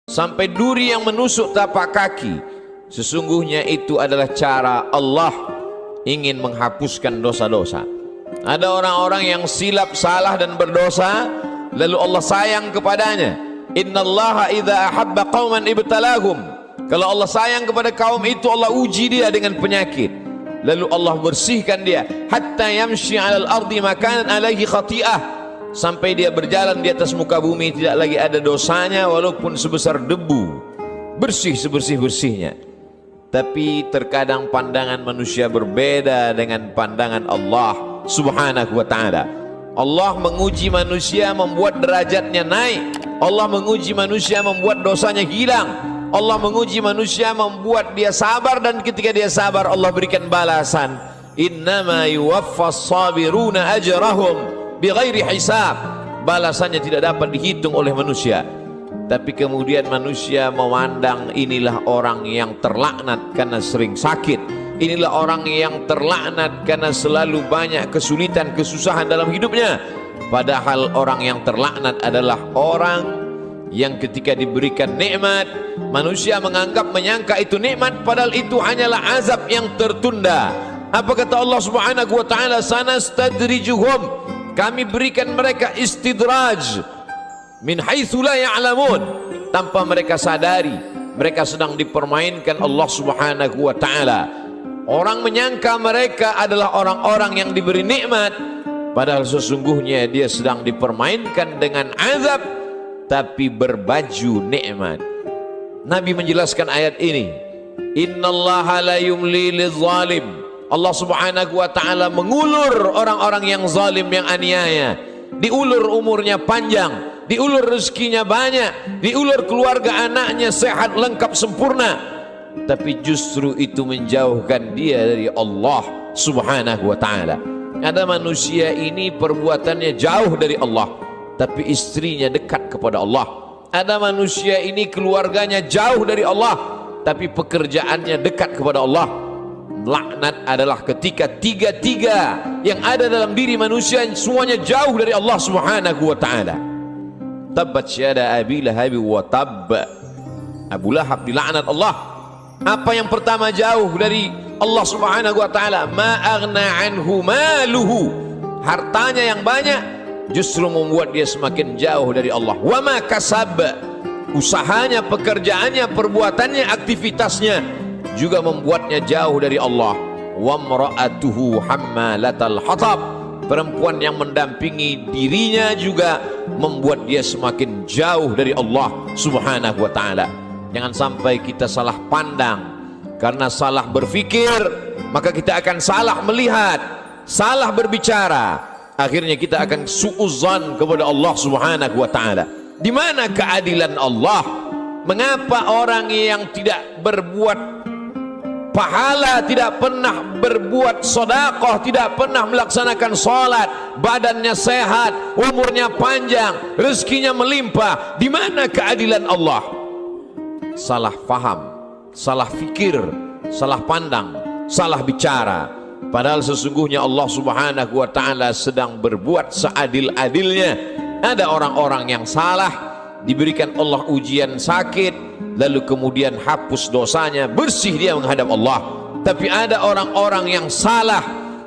sampai duri yang menusuk tapak kaki, sesungguhnya itu adalah cara Allah ingin menghapuskan dosa-dosa. Ada orang-orang yang silap, salah dan berdosa, lalu Allah sayang kepadanya. Innallaha idza ahabba qauman ibtalahum. Kalau Allah sayang kepada kaum itu, Allah uji dia dengan penyakit, lalu Allah bersihkan dia hatta yamshi 'alal ardi makanan alaihi khati'ah, sampai dia berjalan di atas muka bumi tidak lagi ada dosanya walaupun sebesar debu, bersih sebersih-bersihnya. Tapi terkadang pandangan manusia berbeda dengan pandangan Allah Subhanahu wa ta'ala. Allah menguji manusia membuat derajatnya naik. Allah menguji manusia membuat dosanya hilang. Allah menguji manusia membuat dia sabar, dan ketika dia sabar Allah berikan balasan. Innama yuwaffas sabiruna ajrahum bighairi hisab. Balasannya tidak dapat dihitung oleh manusia. Tapi kemudian manusia memandang inilah orang yang terlaknat karena sering sakit, inilah orang yang terlaknat karena selalu banyak kesulitan, kesusahan dalam hidupnya. Padahal orang yang terlaknat adalah orang yang ketika diberikan nikmat, manusia menyangka itu nikmat, padahal itu hanyalah azab yang tertunda. Apa kata Allah Subhanahu wa ta'ala? Sanastadrijuhum, kami berikan mereka istidraj min haitsu la ya'lamun, tanpa mereka sadari mereka sedang dipermainkan Allah Subhanahu wa ta'ala. Orang menyangka mereka adalah orang-orang yang diberi nikmat, padahal sesungguhnya dia sedang dipermainkan dengan azab tapi berbaju nikmat. Nabi menjelaskan ayat ini, innallaha la yumli lizalim. Allah Subhanahu wa ta'ala mengulur orang-orang yang zalim, yang aniaya. Diulur umurnya panjang, diulur rezekinya banyak, diulur keluarga anaknya sehat lengkap sempurna, tapi justru itu menjauhkan dia dari Allah Subhanahu wa ta'ala. Ada manusia ini perbuatannya jauh dari Allah, tapi istrinya dekat kepada Allah. Ada manusia ini keluarganya jauh dari Allah, tapi pekerjaannya dekat kepada Allah. Laknat adalah ketika tiga-tiga yang ada dalam diri manusia semuanya jauh dari Allah Subhanahu wa ta'ala. Tabbat syada Abi Lahab wa tabb. Abu Lahab dilaknat Allah. Apa yang pertama jauh dari Allah Subhanahu wa ta'ala? Ma aghna anhu maluhu. Hartanya yang banyak justru membuat dia semakin jauh dari Allah. Wa ma kasab. Usahanya, pekerjaannya, perbuatannya, aktivitasnya juga membuatnya jauh dari Allah. Wa mra'atuhu hammalatal hatab. Perempuan yang mendampingi dirinya juga membuat dia semakin jauh dari Allah Subhanahu wa ta'ala. Jangan sampai kita salah pandang. Karena salah berpikir, maka kita akan salah melihat, salah berbicara. Akhirnya kita akan su'uzan kepada Allah Subhanahu wa ta'ala. Di mana keadilan Allah? Mengapa orang yang tidak berbuat pahala, tidak pernah berbuat sedekah, tidak pernah melaksanakan salat, badannya sehat, umurnya panjang, rezekinya melimpah? Di mana keadilan Allah? Salah faham, salah fikir, salah pandang, salah bicara. Padahal sesungguhnya Allah Subhanahu wa ta'ala sedang berbuat seadil-adilnya. Ada orang-orang yang salah, diberikan Allah ujian sakit, lalu kemudian hapus dosanya, bersih dia menghadap Allah. Tapi ada orang-orang yang salah,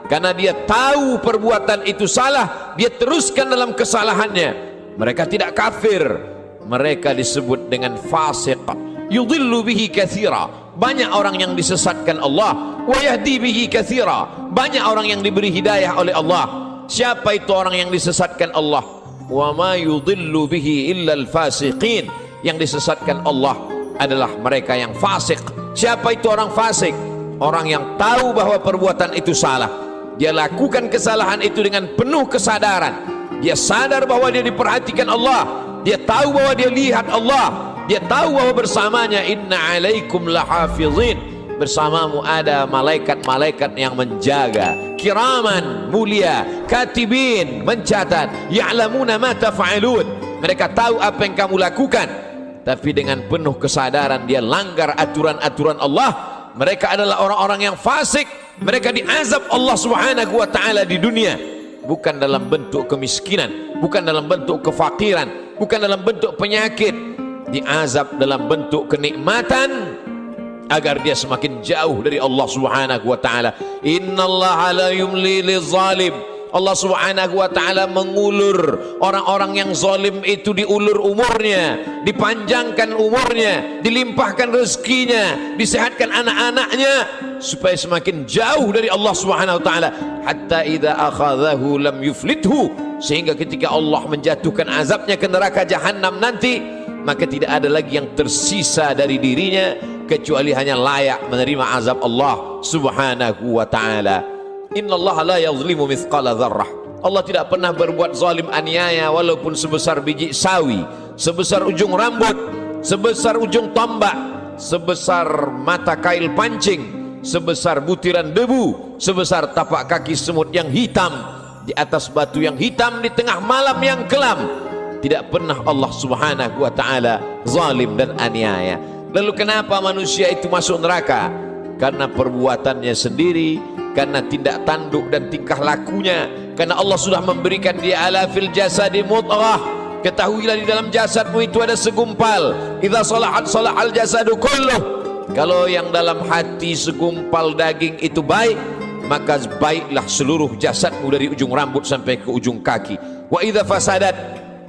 karena dia tahu perbuatan itu salah, dia teruskan dalam kesalahannya. Mereka tidak kafir, mereka disebut dengan fasik. Yudhillu bihi katsira. Banyak orang yang disesatkan Allah. Wa yahdi bihi katsira. Banyak orang yang diberi hidayah oleh Allah. Siapa itu orang yang disesatkan Allah? Wa ma yudhillu bihi illa al-fasiqin. Yang disesatkan Allah adalah mereka yang fasik. Siapa itu orang fasik? Orang yang tahu bahwa perbuatan itu salah, dia lakukan kesalahan itu dengan penuh kesadaran. Dia sadar bahwa dia diperhatikan Allah, dia tahu bahwa dia lihat Allah, dia tahu bahwa bersamanya inna alaikum lahafizin, bersamamu ada malaikat-malaikat yang menjaga, kiraman, mulia, katibin, mencatat, ya'lamuna ma taf'alun. Mereka tahu apa yang kamu lakukan. Tapi dengan penuh kesadaran dia langgar aturan-aturan Allah. Mereka adalah orang-orang yang fasik. Mereka diazab Allah Subhanahu wa ta'ala di dunia, bukan dalam bentuk kemiskinan, bukan dalam bentuk kefakiran, bukan dalam bentuk penyakit, diazab dalam bentuk kenikmatan agar dia semakin jauh dari Allah Subhanahu wa taala. Innallaha la yumli lizalim. Allah Subhanahu wa taala mengulur orang-orang yang zalim itu, diulur umurnya, dipanjangkan umurnya, dilimpahkan rezekinya, disehatkan anak-anaknya supaya semakin jauh dari Allah Subhanahu wa taala. Hatta idza akhadhahu lam yuflithu, sehingga ketika Allah menjatuhkan azabnya ke neraka jahanam nanti, maka tidak ada lagi yang tersisa dari dirinya kecuali hanya layak menerima azab Allah Subhanahu wa taala. Innallaha la yazlimu mithqala dzarrah. Allah tidak pernah berbuat zalim aniaya walaupun sebesar biji sawi, sebesar ujung rambut, sebesar ujung tombak, sebesar mata kail pancing, sebesar butiran debu, sebesar tapak kaki semut yang hitam di atas batu yang hitam di tengah malam yang kelam. Tidak pernah Allah Subhanahu wa taala zalim dan aniaya. Lalu kenapa manusia itu masuk neraka? Karena perbuatannya sendiri, karena tindak tanduk dan tingkah lakunya. Karena Allah sudah memberikan dia ala fil jasadi mudghah. Ketahuilah di dalam jasadmu itu ada segumpal. Idza salahat salahal jasadu kulluh. Kalau yang dalam hati segumpal daging itu baik, maka baiklah seluruh jasadmu dari ujung rambut sampai ke ujung kaki. Wa idza fasadat,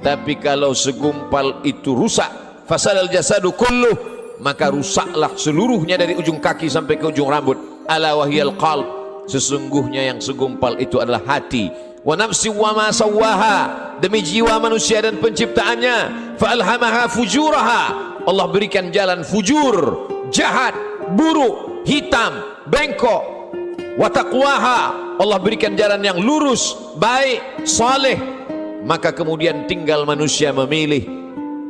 tapi kalau segumpal itu rusak, fasadal jasadu kulluh, maka rusaklah seluruhnya dari ujung kaki sampai ke ujung rambut. Ala wahyal qalb, sesungguhnya yang segumpal itu adalah hati. Wa nafsi wa ma sawwaha, demi jiwa manusia dan penciptaannya. Fa alhamaha fujuraha, Allah berikan jalan fujur, jahat, buruk, hitam, bengkok. Wa taqwaha, Allah berikan jalan yang lurus, baik, saleh. Maka kemudian tinggal manusia memilih.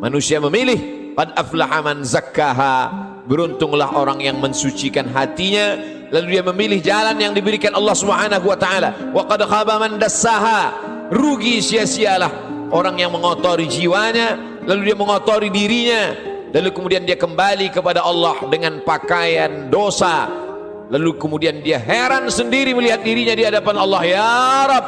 Manusia memilih. Qad aflaha man zakkaha, beruntunglah orang yang mensucikan hatinya, lalu dia memilih jalan yang diberikan Allah Subhanahu wa taala. Wa qad khaba man dassaha, rugi sia-sialah orang yang mengotori jiwanya, lalu dia mengotori dirinya, lalu kemudian dia kembali kepada Allah dengan pakaian dosa, lalu kemudian dia heran sendiri melihat dirinya di hadapan Allah. Ya Rabb,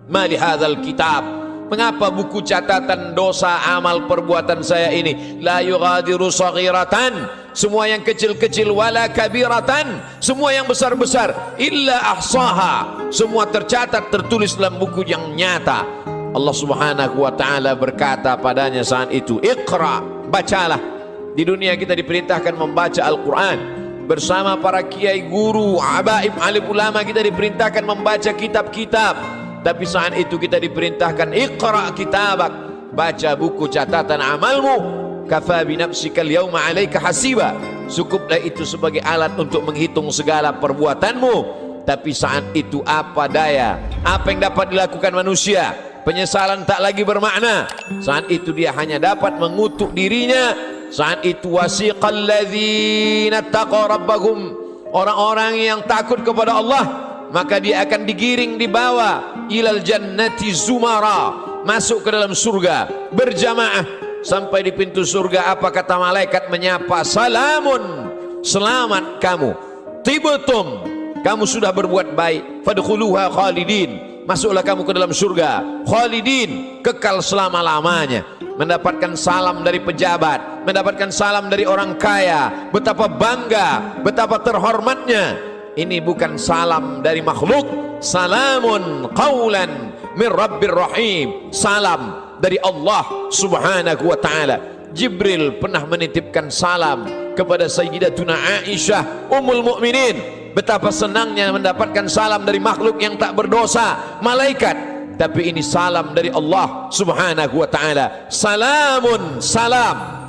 ma li hadzal kitab, mengapa buku catatan dosa amal perbuatan saya ini la yughadiru saghiratan, semua yang kecil-kecil, wala kabiratan, semua yang besar-besar, illa ahsaha, semua tercatat tertulis dalam buku yang nyata. Allah Subhanahu wa taala berkata padanya saat itu, Iqra, bacalah. Di dunia kita diperintahkan membaca Al-Quran bersama para kiai, guru, abaib, alim ulama, kita diperintahkan membaca kitab-kitab. Tapi saat itu kita diperintahkan Iqra kitabak, baca buku catatan amalmu. Kafa bi nafsika al-yawma 'alaika hasiba, cukuplah itu sebagai alat untuk menghitung segala perbuatanmu. Tapi saat itu apa daya, apa yang dapat dilakukan manusia? Penyesalan tak lagi bermakna. Saat itu dia hanya dapat mengutuk dirinya. Saat itu wasiqal ladzina taqaw rabbahum, orang-orang yang takut kepada Allah, maka dia akan digiring, dibawa ilal jannati zumara, masuk ke dalam surga berjamaah. Sampai di pintu surga, apa kata malaikat menyapa? Salamun, selamat kamu, tibtum, kamu sudah berbuat baik, fadkhuluha khalidin, masuklah kamu ke dalam surga khalidin, kekal selama-lamanya. Mendapatkan salam dari pejabat, mendapatkan salam dari orang kaya, betapa bangga, betapa terhormatnya. Ini bukan salam dari makhluk. Salamun qawlan min rabbir rahim, salam dari Allah Subhanahu wa taala. Jibril pernah menitipkan salam kepada Sayyidatuna Aisyah Ummul Mukminin. Betapa senangnya mendapatkan salam dari makhluk yang tak berdosa, malaikat. Tapi ini salam dari Allah Subhanahu wa taala. Salamun, salam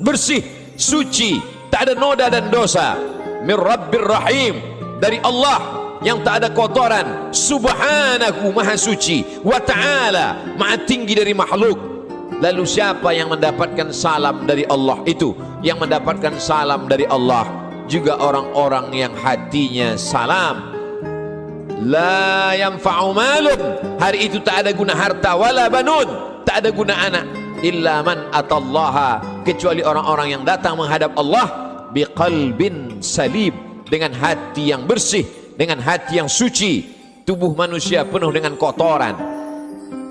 bersih, suci, tak ada noda dan dosa. Min rabbir rahim, dari Allah yang tak ada kotoran, subhanahu, maha suci, wa ta'ala, maha tinggi dari makhluk. Lalu siapa yang mendapatkan salam dari Allah itu? Yang mendapatkan salam dari Allah juga orang-orang yang hatinya salam. La yanfa'u malun, hari itu tak ada guna harta, wala banun, tak ada guna anak, illa man atallaha, kecuali orang-orang yang datang menghadap Allah biqalbin salim, dengan hati yang bersih, dengan hati yang suci. Tubuh manusia penuh dengan kotoran,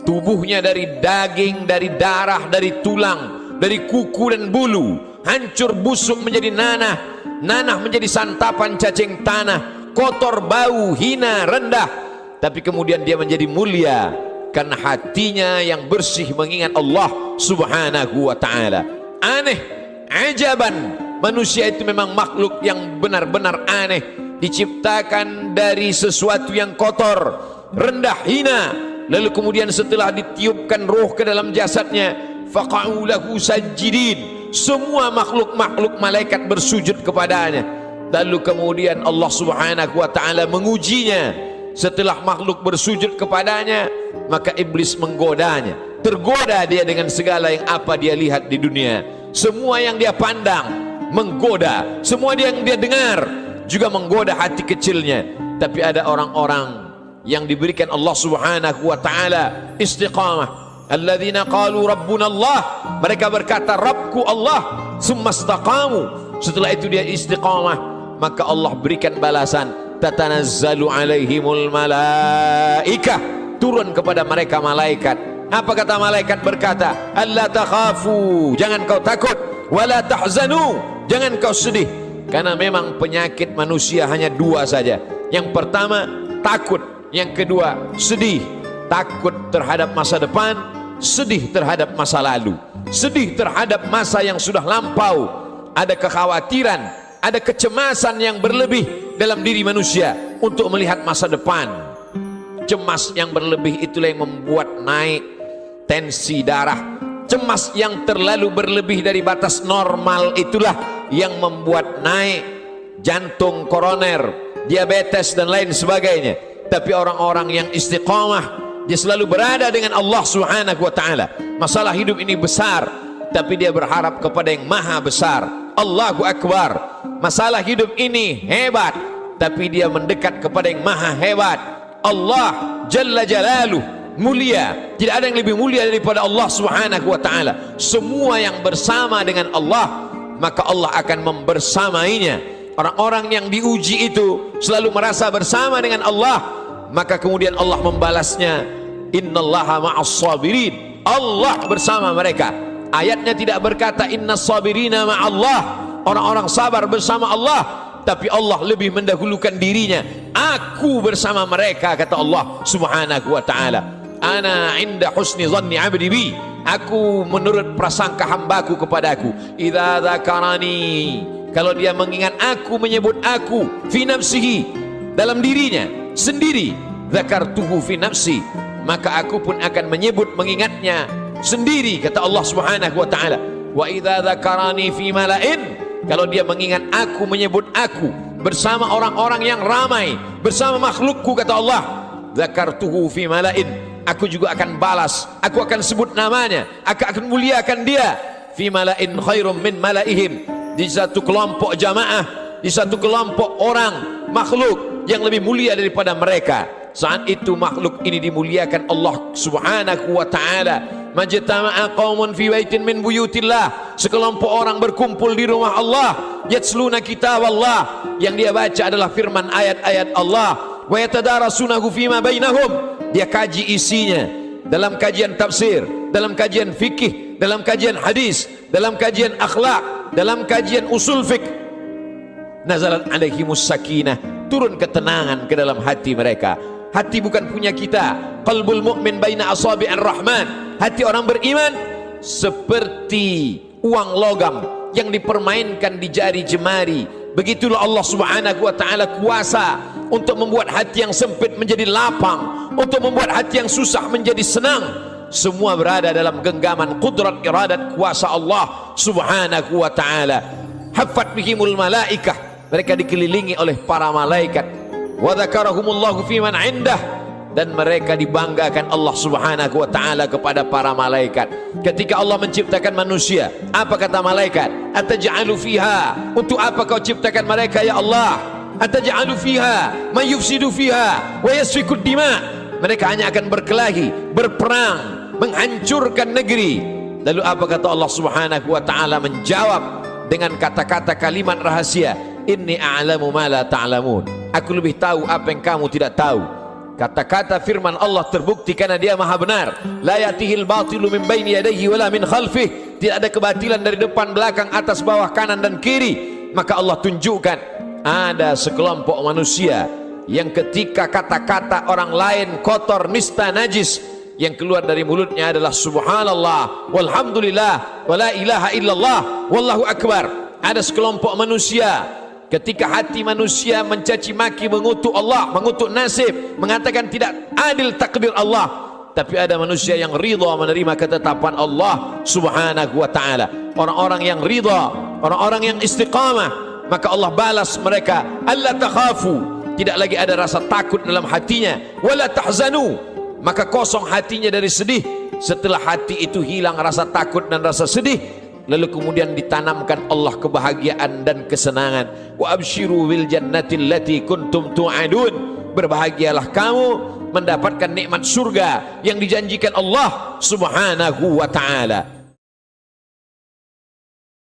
tubuhnya dari daging, dari darah, dari tulang, dari kuku dan bulu, hancur busuk menjadi nanah, nanah menjadi santapan cacing tanah, kotor, bau, hina, rendah. Tapi kemudian dia menjadi mulia karena hatinya yang bersih mengingat Allah subhanahu wa ta'ala. Aneh, ajaban, manusia itu memang makhluk yang benar-benar aneh, diciptakan dari sesuatu yang kotor, rendah, hina. Lalu kemudian setelah ditiupkan roh ke dalam jasadnya, faqa'u lahu sajidin, semua makhluk-makhluk malaikat bersujud kepadanya. Lalu kemudian Allah subhanahu wa ta'ala mengujinya. Setelah makhluk bersujud kepadanya, maka iblis menggodanya. Tergoda dia dengan segala yang apa dia lihat di dunia. Semua yang dia pandang menggoda, semua yang dia dengar juga menggoda hati kecilnya. Tapi ada orang-orang yang diberikan Allah subhanahu wa ta'ala istiqamah. Alladzina qalu rabbuna Allah, mereka berkata Rabbku Allah, summa istaqamu, setelah itu dia istiqamah, maka Allah berikan balasan, tatanazzalu alaihimul malaikah, turun kepada mereka malaikat. Apa kata malaikat? Berkata, alla takhafu, jangan kau takut, wala tahzanu, jangan kau sedih. Karena memang penyakit manusia hanya dua saja. Yang pertama takut, yang kedua sedih. Takut terhadap masa depan, sedih terhadap masa lalu, sedih terhadap masa yang sudah lampau. Ada kekhawatiran, ada kecemasan yang berlebih dalam diri manusia untuk melihat masa depan. Cemas yang berlebih itulah yang membuat naik tensi darah. Cemas yang terlalu berlebih dari batas normal itulah yang membuat naik jantung koroner, diabetes dan lain sebagainya. Tapi orang-orang yang istiqamah, dia selalu berada dengan Allah subhanahu wa ta'ala. Masalah hidup ini besar, tapi dia berharap kepada yang maha besar, Allahu Akbar. Masalah hidup ini hebat, tapi dia mendekat kepada yang maha hebat, Allah Jalla Jalaluh, mulia. Tidak ada yang lebih mulia daripada Allah subhanahu wa ta'ala. Semua yang bersama dengan Allah, maka Allah akan membersamainya. Orang-orang yang diuji itu selalu merasa bersama dengan Allah, maka kemudian Allah membalasnya, innallaha ma'as sabirin, Allah bersama mereka. Ayatnya tidak berkata innas sabirina ma'allah, orang-orang sabar bersama Allah, tapi Allah lebih mendahulukan dirinya. Aku bersama mereka, kata Allah subhanahu wa ta'ala. Ana inda husni zanni abdi bi, aku menurut prasangka hambaku kepadaku. Idza dzakarani, kalau dia mengingat aku, menyebut aku, fi nafsihi, dalam dirinya sendiri, dzakartuhu fi nafsi, maka aku pun akan menyebut, mengingatnya sendiri, kata Allah subhanahu wa ta'ala. Wa idza dzakarani fi mala'in, kalau dia mengingat aku, menyebut aku bersama orang-orang yang ramai, bersama makhlukku, kata Allah, dzakartuhu fi mala'in, aku juga akan balas, aku akan sebut namanya, aku akan muliakan dia, fi mala'in khairum min mala'ihim, di satu kelompok jamaah, di satu kelompok orang makhluk yang lebih mulia daripada mereka. Saat itu makhluk ini dimuliakan Allah subhanahu wa ta'ala. Majtama'a qaumun fi baitin min buyutillah, sekelompok orang berkumpul di rumah Allah, yatsluna kitab Allah, yang dia baca adalah firman ayat-ayat Allah, wa yatadarasunahu fima bainahum, dia kaji isinya dalam kajian tafsir, dalam kajian fikih, dalam kajian hadis, dalam kajian akhlak, dalam kajian usul fiqh. Nazalat alaihimus sakinah, turun ketenangan ke dalam hati mereka. Hati bukan punya kita. Qalbul mu'min baina asabi'ir rahman, hati orang beriman seperti uang logam yang dipermainkan di jari jemari. Begitulah Allah subhanahu wa ta'ala kuasa untuk membuat hati yang sempit menjadi lapang, untuk membuat hati yang susah menjadi senang. Semua berada dalam genggaman qudrat iradat kuasa Allah subhanahu wa ta'ala. Haffat bihimul malaikah, mereka dikelilingi oleh para malaikat. Wa dzakarahumullahu fi man indah, dan mereka dibanggakan Allah subhanahu wa ta'ala kepada para malaikat. Ketika Allah menciptakan manusia, apa kata malaikat? Ataj'alu fiha, untuk apa kau ciptakan mereka ya Allah? Ataj'alu fiha man yufsidu fiha wa yasfikud dima, mereka hanya akan berkelahi, berperang, menghancurkan negeri. Lalu apa kata Allah subhanahu wa ta'ala? Menjawab dengan kata-kata kalimat rahasia, inni a'lamu ma la ta'lamun, aku lebih tahu apa yang kamu tidak tahu. Kata-kata firman Allah terbukti karena dia maha benar. La yatihil batilu min baini yadayhi wala min khalfih, tidak ada kebatilan dari depan, belakang, atas, bawah, kanan dan kiri. Maka Allah tunjukkan ada sekelompok manusia yang ketika kata-kata orang lain kotor, nista, najis, yang keluar dari mulutnya adalah subhanallah, walhamdulillah, wala ilaha illallah, wallahu akbar. Ada sekelompok manusia ketika hati manusia mencaci maki, mengutuk Allah, mengutuk nasib, mengatakan tidak adil takdir Allah, tapi ada manusia yang ridha menerima ketetapan Allah subhanahu wa ta'ala. Orang-orang yang ridha, orang-orang yang istiqamah, maka Allah balas mereka, alla takhafu, tidak lagi ada rasa takut dalam hatinya, wala tahzanu, maka kosong hatinya dari sedih. Setelah hati itu hilang rasa takut dan rasa sedih, lalu kemudian ditanamkan Allah kebahagiaan dan kesenangan. Wa absyiru bil jannati allati kuntum tu'adun, berbahagialah kamu mendapatkan nikmat surga yang dijanjikan Allah subhanahu wa ta'ala.